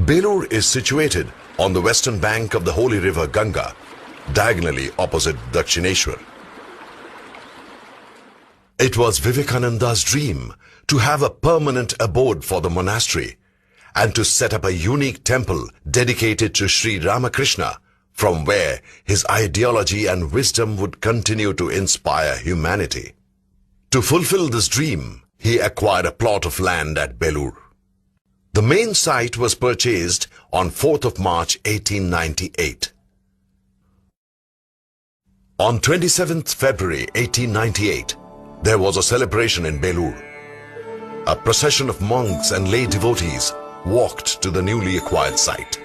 Belur is situated on the western bank of the holy river Ganga, diagonally opposite Dakshineshwar. It was Vivekananda's dream to have a permanent abode for the monastery and to set up a unique temple dedicated to Sri Ramakrishna, from where his ideology and wisdom would continue to inspire humanity. To fulfill this dream, he acquired a plot of land at Belur. The main site was purchased on 4th of March 1898. On 27th February 1898, there was a celebration in Belur. A procession of monks and lay devotees walked to the newly acquired site.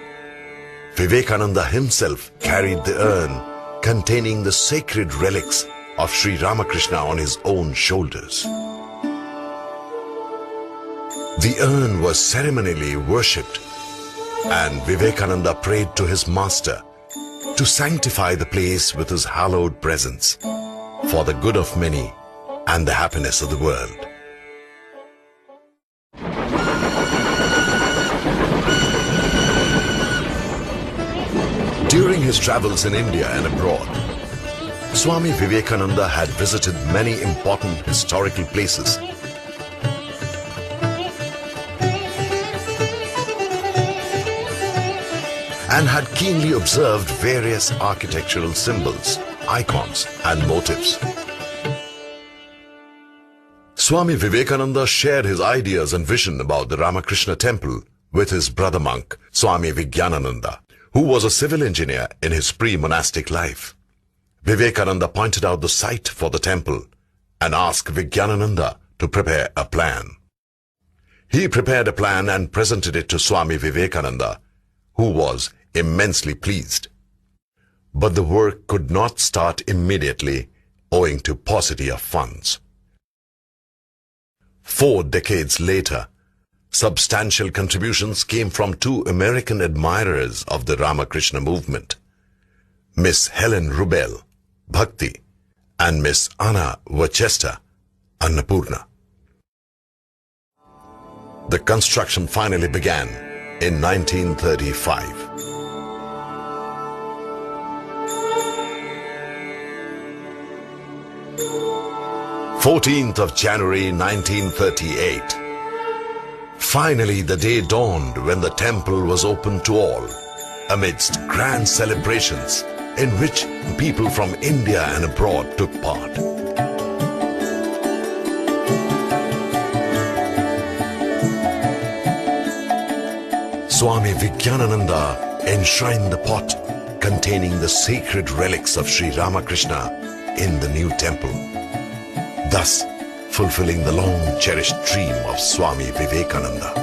Vivekananda himself carried the urn containing the sacred relics of Sri Ramakrishna on his own shoulders. The urn was ceremonially worshipped, and Vivekananda prayed to his master to sanctify the place with his hallowed presence for the good of many and the happiness of the world. During his travels in India and abroad, Swami Vivekananda had visited many important historical places. And had keenly observed various architectural symbols, icons, and motifs. Swami Vivekananda shared his ideas and vision about the Ramakrishna temple with his brother monk, Swami Vijnananda, who was a civil engineer in his pre-monastic life. Vivekananda pointed out the site for the temple and asked Vijnananda to prepare a plan. He prepared a plan and presented it to Swami Vivekananda, who was immensely pleased. But the work could not start immediately owing to paucity of funds. 4 decades later, substantial contributions came from 2 American admirers of the Ramakrishna movement, Miss Helen Rubel, Bhakti, and Miss Anna Worcester, Annapurna. The construction finally began in 1935. 14th of January 1938. Finally, the day dawned when the temple was open to all, amidst grand celebrations in which people from India and abroad took part. Swami Vijnananda enshrined the pot containing the sacred relics of Sri Ramakrishna in the new temple, thus fulfilling the long-cherished dream of Swami Vivekananda.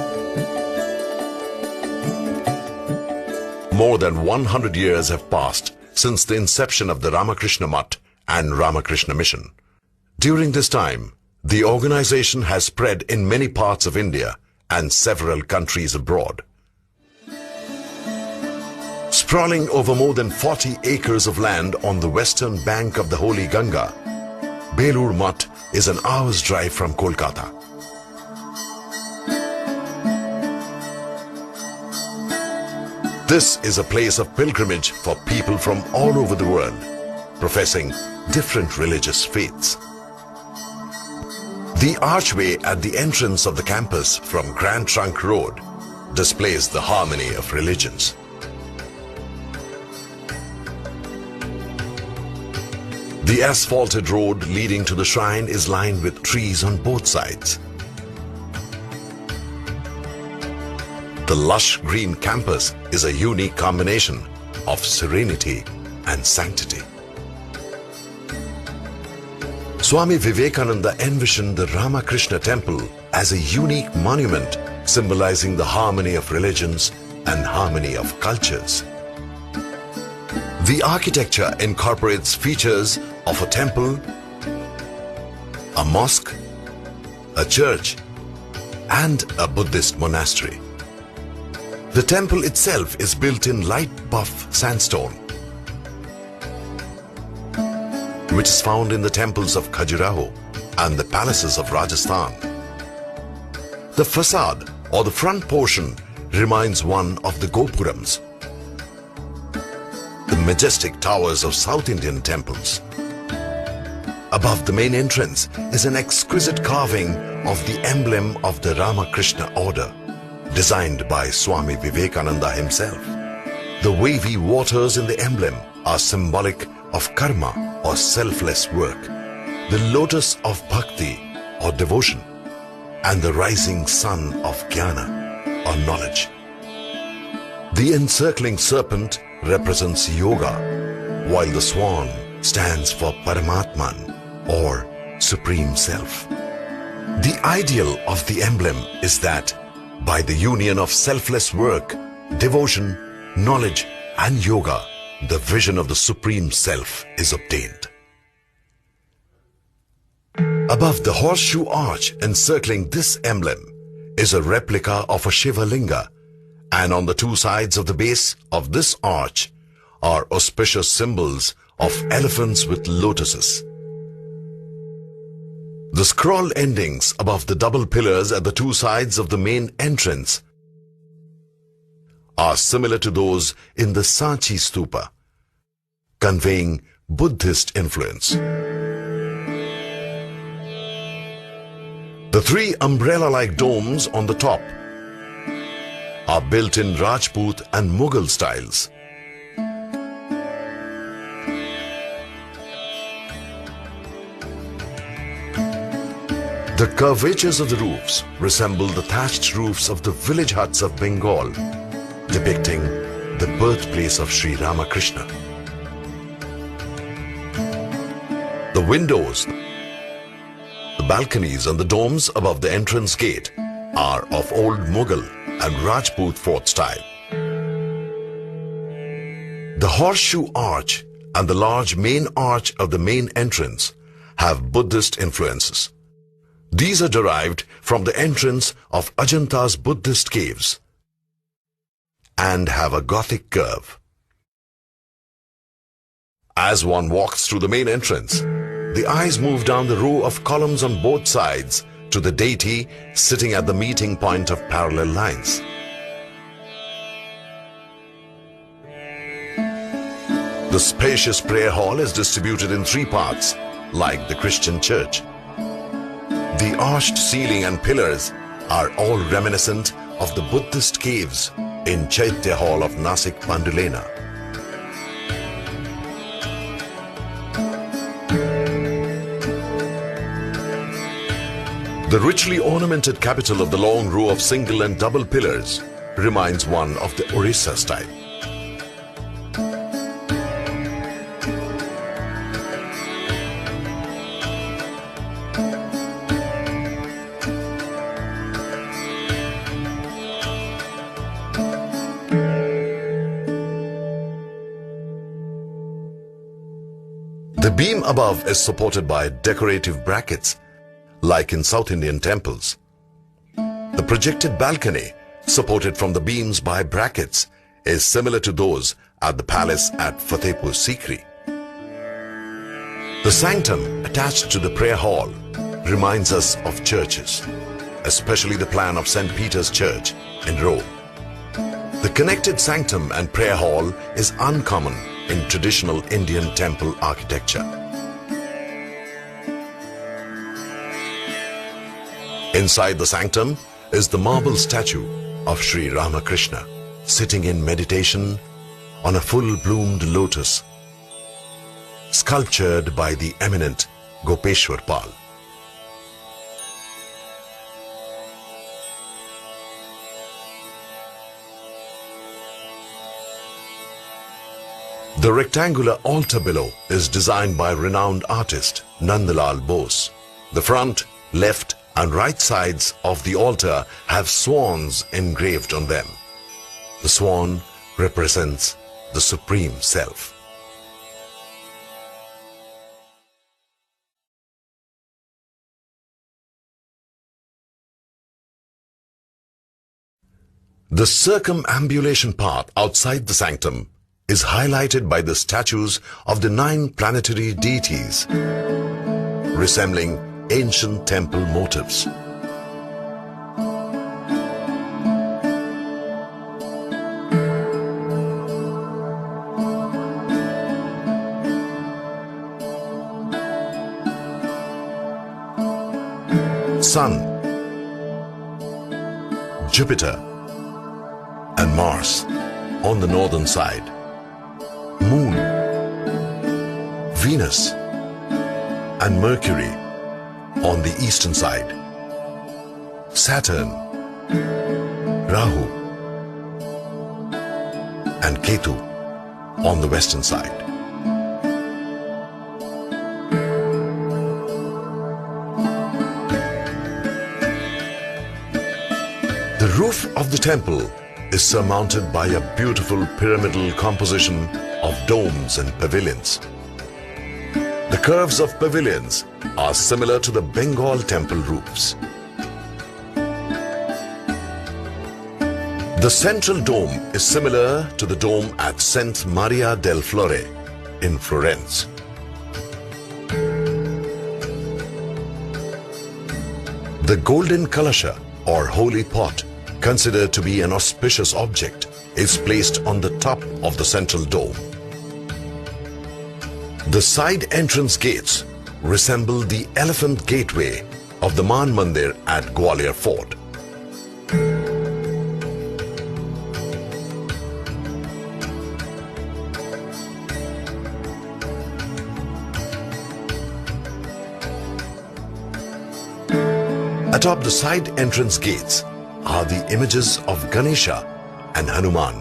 More than 100 years have passed since the inception of the Ramakrishna Mutt and Ramakrishna Mission. During this time, the organization has spread in many parts of India and several countries abroad. Sprawling over more than 40 acres of land on the western bank of the holy Ganga, Belur Mutt is an hour's drive from Kolkata. This is a place of pilgrimage for people from all over the world, professing different religious faiths. The archway at the entrance of the campus from Grand Trunk Road displays the harmony of religions. The asphalted road leading to the shrine is lined with trees on both sides. The lush green campus is a unique combination of serenity and sanctity. Swami Vivekananda envisioned the Ramakrishna temple as a unique monument symbolizing the harmony of religions and harmony of cultures. The architecture incorporates features of a temple, a mosque, a church, and a Buddhist monastery. The temple itself is built in light buff sandstone, which is found in the temples of Khajuraho and the palaces of Rajasthan. The facade or the front portion reminds one of the Gopurams, the majestic towers of South Indian temples. Above the main entrance is an exquisite carving of the emblem of the Ramakrishna order, designed by Swami Vivekananda himself. The wavy waters in the emblem are symbolic of karma or selfless work, the lotus of bhakti or devotion, and the rising sun of jnana or knowledge. The encircling serpent represents yoga, while the swan stands for Paramatman or Supreme Self. The ideal of the emblem is that by the union of selfless work, devotion, knowledge and yoga, the vision of the Supreme Self is obtained. Above the horseshoe arch encircling this emblem is a replica of a Shiva Linga, and on the two sides of the base of this arch are auspicious symbols of elephants with lotuses. The scroll endings above the double pillars at the two sides of the main entrance are similar to those in the Sanchi Stupa, conveying Buddhist influence. The three umbrella-like domes on the top are built in Rajput and Mughal styles. The curvatures of the roofs resemble the thatched roofs of the village huts of Bengal, depicting the birthplace of Sri Ramakrishna. The windows, the balconies and the domes above the entrance gate are of old Mughal and Rajput fort style. The horseshoe arch and the large main arch of the main entrance have Buddhist influences. These are derived from the entrance of Ajanta's Buddhist caves and have a Gothic curve. As one walks through the main entrance, the eyes move down the row of columns on both sides to the deity sitting at the meeting point of parallel lines. The spacious prayer hall is distributed in three parts, like the Christian church. The arched ceiling and pillars are all reminiscent of the Buddhist caves in Chaitya Hall of Nasik Pandulena. The richly ornamented capital of the long row of single and double pillars reminds one of the Orissa style. The beam above is supported by decorative brackets, like in South Indian temples. The projected balcony, supported from the beams by brackets, is similar to those at the palace at Fatehpur Sikri. The sanctum attached to the prayer hall reminds us of churches, especially the plan of St. Peter's Church in Rome. The connected sanctum and prayer hall is uncommon in traditional Indian temple architecture. Inside the sanctum is the marble statue of Sri Ramakrishna, sitting in meditation on a full-bloomed lotus, sculptured by the eminent Gopeshwar Pal. The rectangular altar below is designed by renowned artist Nandlal Bose. The front, left and right sides of the altar have swans engraved on them. The swan represents the Supreme Self. The circumambulation path outside the sanctum is highlighted by the statues of the 9 planetary deities, resembling ancient temple motifs. Sun, Jupiter and Mars on the northern side, Moon, Venus and Mercury on the eastern side, Saturn, Rahu and Ketu on the western side. The roof of the temple is surmounted by a beautiful pyramidal composition of domes and pavilions. The curves of pavilions are similar to the Bengal temple roofs. The central dome is similar to the dome at St. Maria del Fiore in Florence. The golden kalasha or holy pot, considered to be an auspicious object, is placed on the top of the central dome. The side entrance gates resemble the elephant gateway of the Man Mandir at Gwalior Fort. Atop the side entrance gates are the images of Ganesha and Hanuman,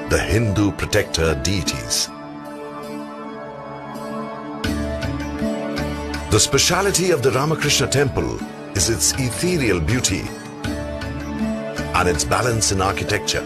the Hindu protector deities. The speciality of the Ramakrishna temple is its ethereal beauty and its balance in architecture.